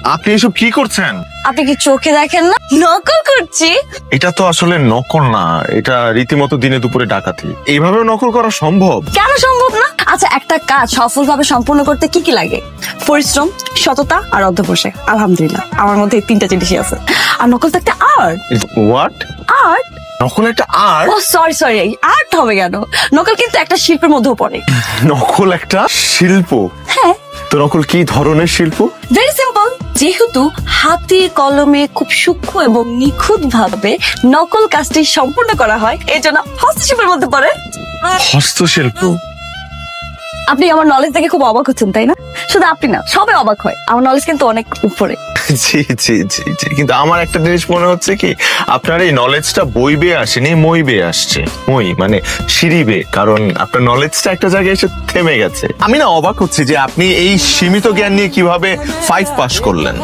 আপনি এসব কি করছেন? আপনি কি চোখে দেখেন না নকল করছি? এটা তো আসলে নকল না, এটা রীতিমতো দিনে দুপুরে ডাকাতি। এইভাবেও নকল করা সম্ভব? কেন সম্ভব না? আচ্ছা, একটা কাজ সফলভাবে সম্পূর্ণ করতে কি কি লাগে? পরিশ্রম, সততা আর অধ্যবসায়। আলহামদুলিল্লাহ আমার মধ্যে এই তিনটা জিনিসই আছে। আর নকল তো একটা আর্ট। হোয়াট? আর্ট? নকল একটা আর্ট? ও সরি সরি, আর্ট হবে কেন? নকল কিন্তু একটা শিল্পের মধ্যেও পড়ে। নকল একটা শিল্প? হ্যাঁ। তো নকল কি ধরনের শিল্প? ভেরি সিম্পল, যেহেতু হাতে কলমে খুব সূক্ষ্ম এবং নিখুঁত ভাবে নকল কাজটি সম্পূর্ণ করা হয়, এই জন্য হস্তশিল্পের মধ্যে পড়ে। হস্তশিল্প? আপনি আমার নলেজ দেখে খুব অবাক হচ্ছেন তাই না? শুধু আপনি না, সবাই অবাক হয়। আমার নলেজ কিন্তু অনেক উপরে। জি জি জি জি, কিন্তু আমার একটা জিনিস মনে হচ্ছে কি, আপনার এই নলেজটা বই বেয়ে আসেনি, মই বেয়ে আসছে। মই মানে সিঁড়ি বেয়ে, কারণ আপনার নলেজটা একটা জায়গায় এসে থেমে গেছে। আমি না অবাক হচ্ছি যে আপনি এই সীমিত জ্ঞান নিয়ে কিভাবে 5 পাস করলেন।